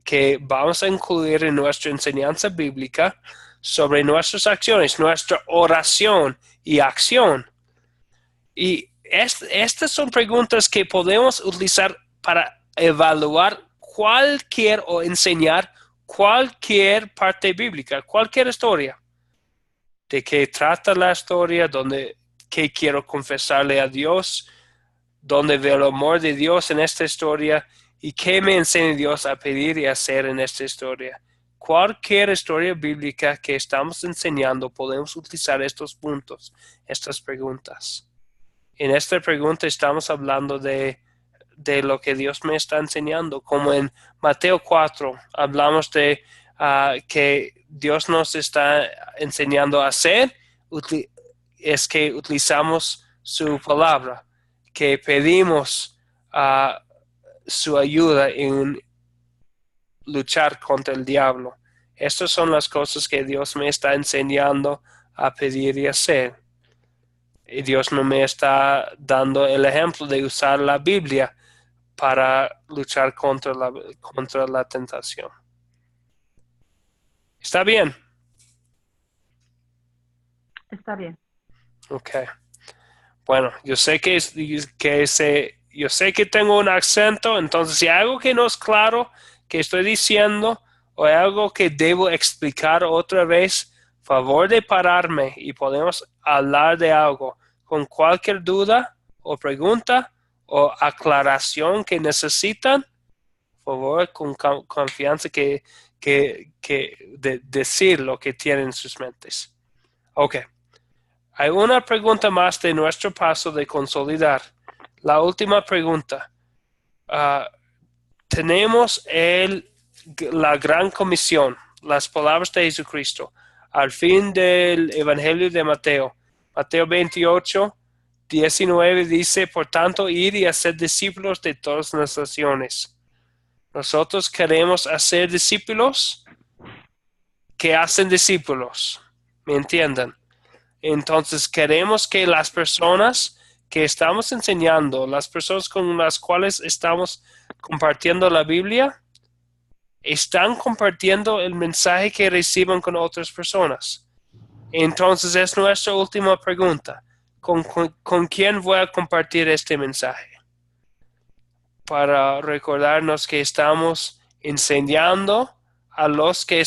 Speaker 1: que vamos a incluir en nuestra enseñanza bíblica sobre nuestras acciones, nuestra oración y acción. Y estas son preguntas que podemos utilizar para evaluar cualquier o enseñar cualquier parte bíblica, cualquier historia. De qué trata la historia, qué quiero confesarle a Dios, dónde veo el amor de Dios en esta historia y qué me enseña Dios a pedir y hacer en esta historia. Cualquier historia bíblica que estamos enseñando podemos utilizar estos puntos, estas preguntas. En esta pregunta estamos hablando de lo que Dios me está enseñando, como en Mateo 4 hablamos de que Dios nos está enseñando a hacer, es que utilizamos su palabra, que pedimos su ayuda en luchar contra el diablo. Estas son las cosas que Dios me está enseñando a pedir y hacer. Y Dios no me está dando el ejemplo de usar la Biblia para luchar contra la tentación. ¿Está bien?
Speaker 2: Está bien.
Speaker 1: Ok. Bueno, yo sé que tengo un acento, entonces si hay algo que no es claro que estoy diciendo o hay algo que debo explicar otra vez, favor de pararme y podemos hablar de algo con cualquier duda o pregunta o aclaración que necesitan, por favor, con confianza que decir lo que tienen en sus mentes. Ok. Hay una pregunta más de nuestro paso de consolidar. La última pregunta. Tenemos la gran comisión, las palabras de Jesucristo, al fin del Evangelio de Mateo. Mateo 28:19 dice, por tanto, ir y hacer discípulos de todas las naciones. Nosotros queremos hacer discípulos que hacen discípulos. ¿Me entienden? Entonces queremos que las personas que estamos enseñando, las personas con las cuales estamos compartiendo la Biblia, están compartiendo el mensaje que reciben con otras personas. Entonces es nuestra última pregunta. ¿Con quién voy a compartir este mensaje? Para recordarnos que estamos enseñando a los que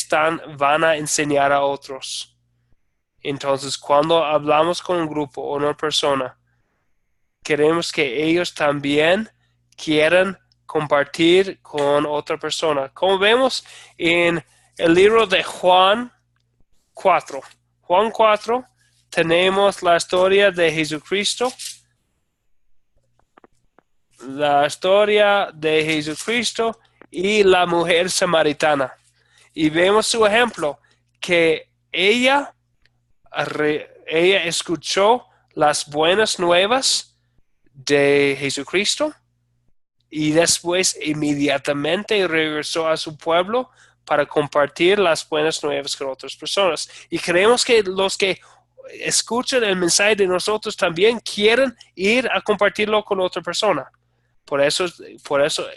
Speaker 1: van a enseñar a otros. Entonces, cuando hablamos con un grupo o una persona, queremos que ellos también quieran compartir con otra persona. Como vemos en el libro de Juan 4. Juan 4, tenemos la historia de Jesucristo. La historia de Jesucristo y la mujer samaritana. Y vemos su ejemplo, que ella escuchó las buenas nuevas de Jesucristo y después inmediatamente regresó a su pueblo para compartir las buenas nuevas con otras personas. Y creemos que los que escuchan el mensaje de nosotros también quieren ir a compartirlo con otra persona. Por eso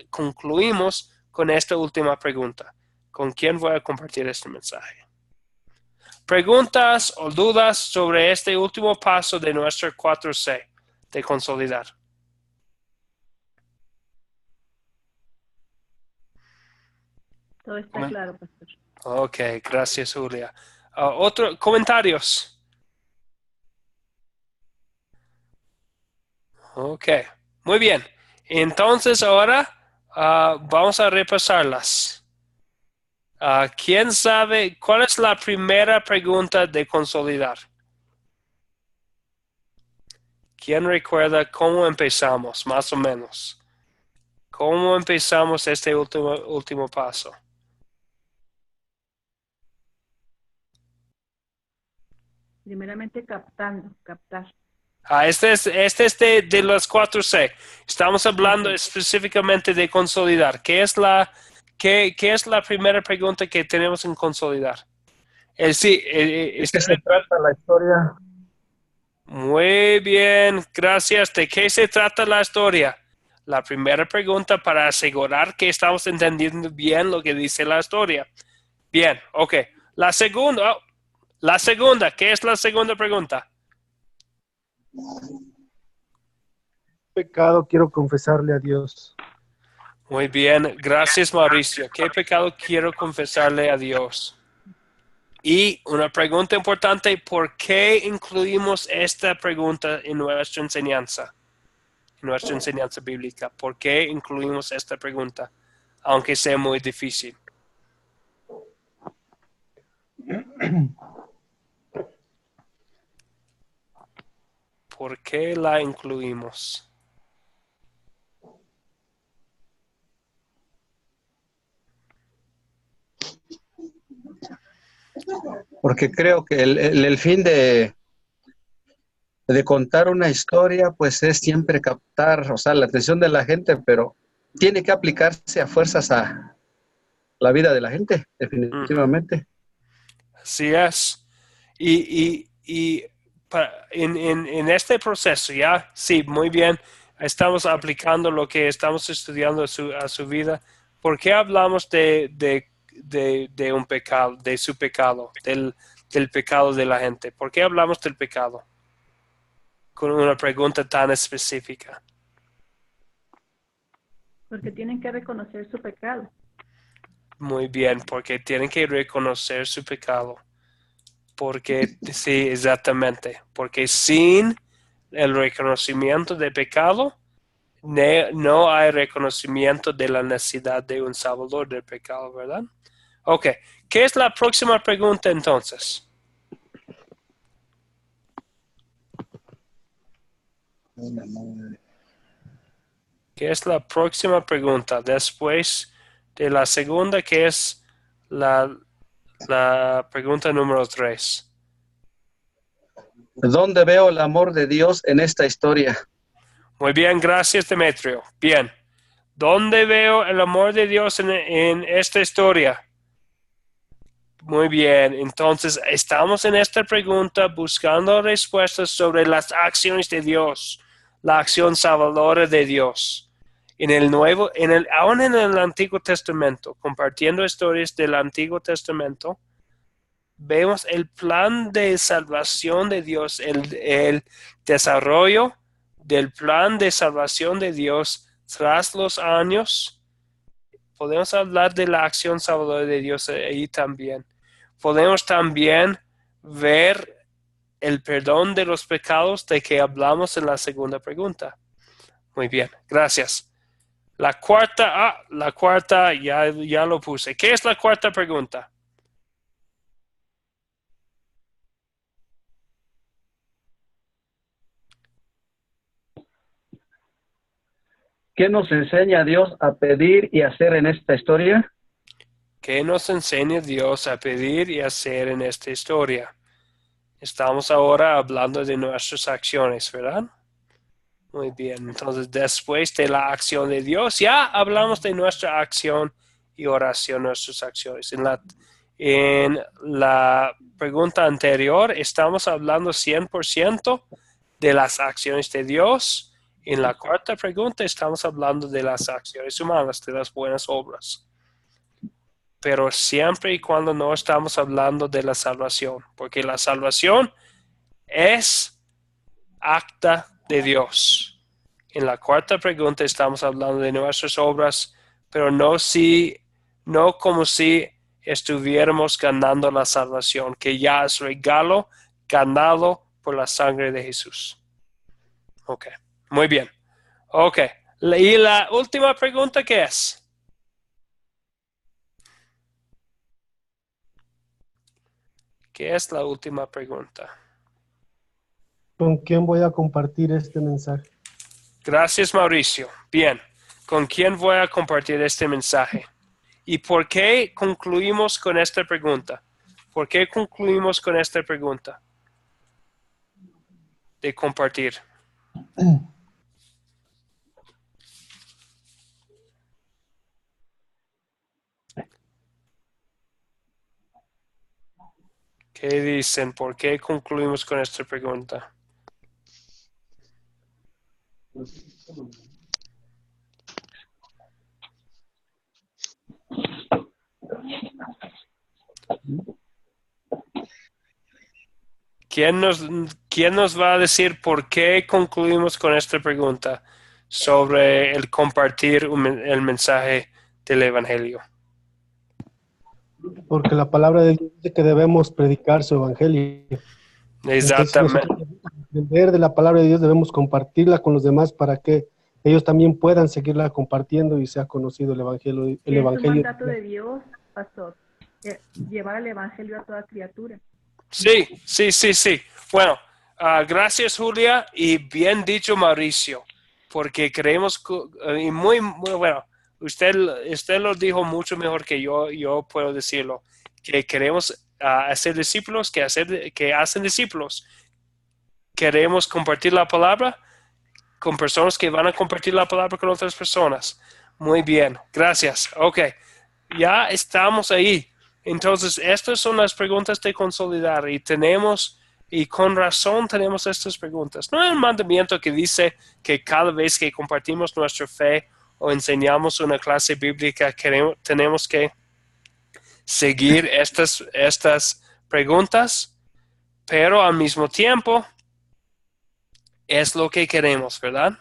Speaker 1: concluimos con esta última pregunta. ¿Con quién voy a compartir este mensaje? ¿Preguntas o dudas sobre este último paso de nuestro 4C de consolidar?
Speaker 2: Todo está claro, pastor.
Speaker 1: Ok, muy bien. Entonces ahora vamos a repasarlas. ¿Quién sabe cuál es la primera pregunta de consolidar? ¿Quién recuerda cómo empezamos, más o menos? ¿Cómo empezamos este último paso?
Speaker 2: Primeramente captar.
Speaker 1: Este es de los 4C. Estamos hablando
Speaker 2: Ok.
Speaker 1: específicamente de consolidar. ¿Qué es la primera pregunta que tenemos en consolidar? Sí,
Speaker 4: ¿De qué se trata la historia?
Speaker 1: muy bien, gracias. ¿De qué se trata la historia? La primera pregunta para asegurar que estamos entendiendo bien lo que dice la historia. Bien, ok. La segunda, ¿qué es la segunda pregunta?
Speaker 5: Pecado quiero confesarle a Dios.
Speaker 1: Muy bien, gracias Mauricio. ¿Qué pecado quiero confesarle a Dios? Y una pregunta importante, ¿por qué incluimos esta pregunta en nuestra enseñanza bíblica? ¿Por qué incluimos esta pregunta? Aunque sea muy difícil. ¿Por qué la incluimos?
Speaker 4: Porque creo que el fin de contar una historia, pues es siempre captar, o sea, la atención de la gente, pero tiene que aplicarse a fuerzas a la vida de la gente, definitivamente.
Speaker 1: Así es. Y en este proceso, ya, sí, muy bien, estamos aplicando lo que estamos estudiando a su vida. ¿Por qué hablamos de un pecado, de su pecado, del pecado de la gente? ¿Por qué hablamos del pecado? Con una pregunta tan específica.
Speaker 2: Porque tienen que reconocer su pecado.
Speaker 1: Muy bien, porque tienen que reconocer su pecado. Porque, sí, exactamente. Porque sin el reconocimiento de pecado, no hay reconocimiento de la necesidad de un salvador del pecado, ¿verdad? Ok, ¿qué es la próxima pregunta entonces? ¿Qué es la próxima pregunta? Después de la segunda, que es la pregunta número 3.
Speaker 4: ¿Dónde veo el amor de Dios en esta historia?
Speaker 1: Muy bien, gracias Demetrio. Bien. ¿Dónde veo el amor de Dios en esta historia? Muy bien, entonces estamos en esta pregunta buscando respuestas sobre las acciones de Dios, la acción salvadora de Dios. Aún en el Antiguo Testamento, compartiendo historias del Antiguo Testamento, vemos el plan de salvación de Dios, el desarrollo del plan de salvación de Dios tras los años. Podemos hablar de la acción salvadora de Dios ahí también. Podemos también ver el perdón de los pecados de que hablamos en la segunda pregunta. Muy bien, gracias. La cuarta ya lo puse. ¿Qué es la cuarta pregunta?
Speaker 4: ¿Qué nos enseña Dios a pedir y hacer en esta historia?
Speaker 1: ¿Qué nos enseña Dios a pedir y hacer en esta historia? Estamos ahora hablando de nuestras acciones, ¿verdad? Muy bien, entonces después de la acción de Dios, ya hablamos de nuestra acción y oración, nuestras acciones. En la pregunta anterior, estamos hablando 100% de las acciones de Dios. En la cuarta pregunta, estamos hablando de las acciones humanas, de las buenas obras. Pero siempre y cuando no estamos hablando de la salvación, porque la salvación es acta de Dios. En la cuarta pregunta estamos hablando de nuestras obras, pero no como si estuviéramos ganando la salvación, que ya es regalo ganado por la sangre de Jesús. Ok, Muy bien. Ok. Y la última pregunta, ¿qué es? ¿Qué es la última pregunta?
Speaker 5: ¿Con quién voy a compartir este mensaje?
Speaker 1: Gracias, Mauricio. Bien. ¿Con quién voy a compartir este mensaje? ¿Y por qué concluimos con esta pregunta? ¿Por qué concluimos con esta pregunta de compartir? ¿Qué dicen? ¿Por qué concluimos con esta pregunta? ¿Quién nos va a decir por qué concluimos con esta pregunta sobre el compartir el mensaje del Evangelio?
Speaker 5: Porque la palabra de Dios dice que debemos predicar su evangelio. Entonces
Speaker 1: Exactamente.
Speaker 5: nosotros debemos aprender de la palabra de Dios, debemos compartirla con los demás para que ellos también puedan seguirla compartiendo y sea conocido el evangelio. El
Speaker 2: Es un
Speaker 5: evangelio.
Speaker 2: mandato de Dios, pastor, llevar el evangelio a toda criatura.
Speaker 1: Sí. Bueno, gracias Julia y bien dicho Mauricio, porque creemos y muy bueno, usted lo dijo mucho mejor que yo puedo decirlo, que queremos hacer discípulos, que hacen discípulos. Queremos compartir la palabra con personas que van a compartir la palabra con otras personas. Muy bien, gracias. Ok, ya estamos ahí. Entonces, estas son las preguntas de consolidar y con razón tenemos estas preguntas. No hay un mandamiento que dice que cada vez que compartimos nuestra fe o enseñamos una clase bíblica, tenemos que seguir estas preguntas, pero al mismo tiempo es lo que queremos, ¿verdad?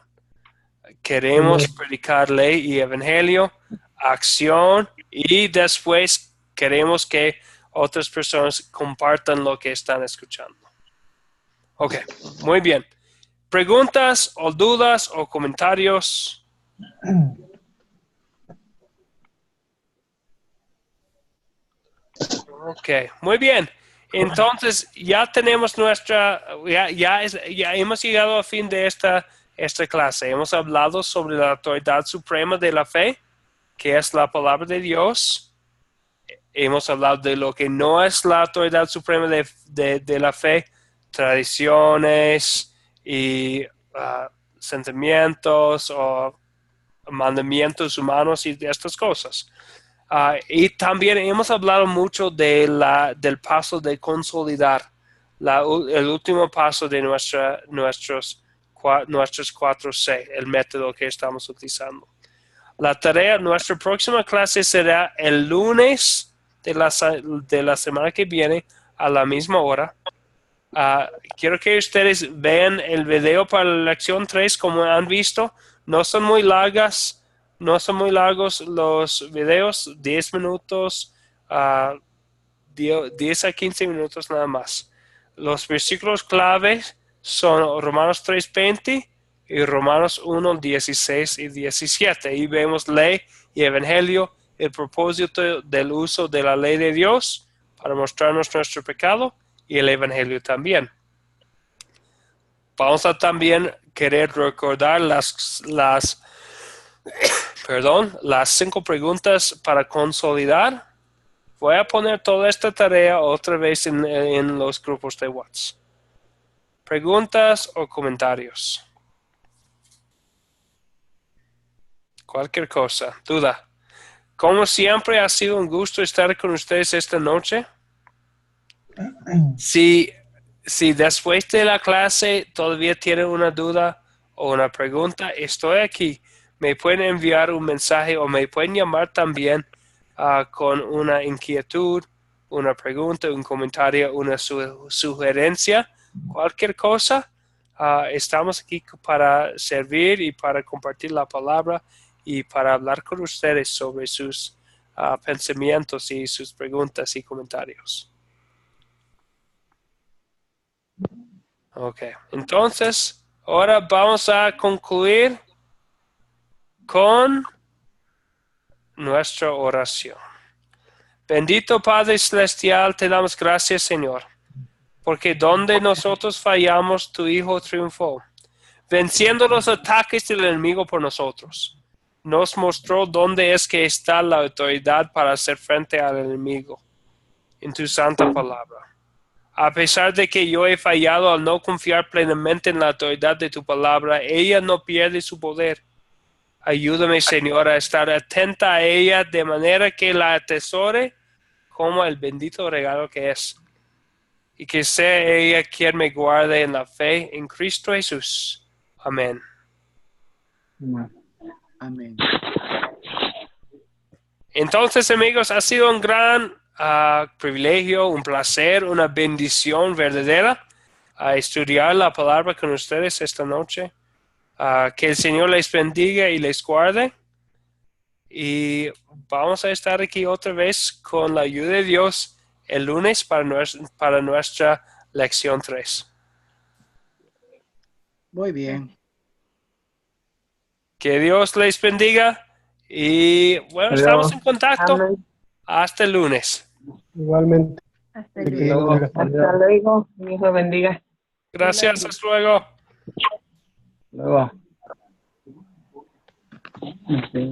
Speaker 1: Queremos predicar ley y evangelio, acción, y después queremos que otras personas compartan lo que están escuchando. Ok, muy bien. ¿Preguntas o dudas o comentarios? Ok, muy bien. Entonces ya tenemos ya hemos llegado al fin de esta clase. Hemos hablado sobre la autoridad suprema de la fe, que es la palabra de Dios. Hemos hablado de lo que no es la autoridad suprema de la fe, tradiciones y sentimientos o mandamientos humanos y de estas cosas. Y también hemos hablado mucho del paso de consolidar, el último paso de nuestros 4C, el método que estamos utilizando. Nuestra próxima clase será el lunes de la semana que viene a la misma hora. Quiero que ustedes vean el video para la lección 3, como han visto. No son muy largos los videos, 10 minutos, 10 a 15 minutos nada más. Los versículos claves son Romanos 3:20 y Romanos 1:16 y 17. Y vemos ley y evangelio, el propósito del uso de la ley de Dios para mostrarnos nuestro pecado y el evangelio también. Vamos a también querer recordar las 5 preguntas para consolidar. Voy a poner toda esta tarea otra vez en los grupos de WhatsApp. ¿Preguntas o comentarios? Cualquier cosa, duda. Como siempre, ha sido un gusto estar con ustedes esta noche. Si después de la clase todavía tienen una duda o una pregunta, estoy aquí. Me pueden enviar un mensaje o me pueden llamar también con una inquietud, una pregunta, un comentario, una sugerencia, cualquier cosa. Estamos aquí para servir y para compartir la palabra y para hablar con ustedes sobre sus pensamientos y sus preguntas y comentarios. Ok, entonces Ahora vamos a concluir con nuestra oración. Bendito Padre Celestial, te damos gracias, Señor, porque donde nosotros fallamos, tu Hijo triunfó, venciendo los ataques del enemigo por nosotros. Nos mostró dónde es que está la autoridad para hacer frente al enemigo, en tu santa palabra. A pesar de que yo he fallado al no confiar plenamente en la autoridad de tu palabra, ella no pierde su poder. Ayúdame, Señor, a estar atenta a ella de manera que la atesore como el bendito regalo que es. Y que sea ella quien me guarde en la fe en Cristo Jesús. Amén.
Speaker 8: Amén.
Speaker 1: Entonces, amigos, ha sido un gran privilegio, un placer, una bendición verdadera estudiar la palabra con ustedes esta noche. Que el Señor les bendiga y les guarde. Y vamos a estar aquí otra vez con la ayuda de Dios el lunes para nuestra lección 3.
Speaker 8: Muy bien.
Speaker 1: Que Dios les bendiga y bueno,
Speaker 4: Adiós.
Speaker 1: estamos en contacto.
Speaker 9: Amén.
Speaker 1: Hasta el lunes.
Speaker 5: Igualmente.
Speaker 2: Hasta
Speaker 5: Que
Speaker 2: luego.
Speaker 5: Dios bendiga.
Speaker 9: Hasta luego. Dios lo bendiga.
Speaker 1: Gracias, hasta luego.
Speaker 4: Luego. Sí.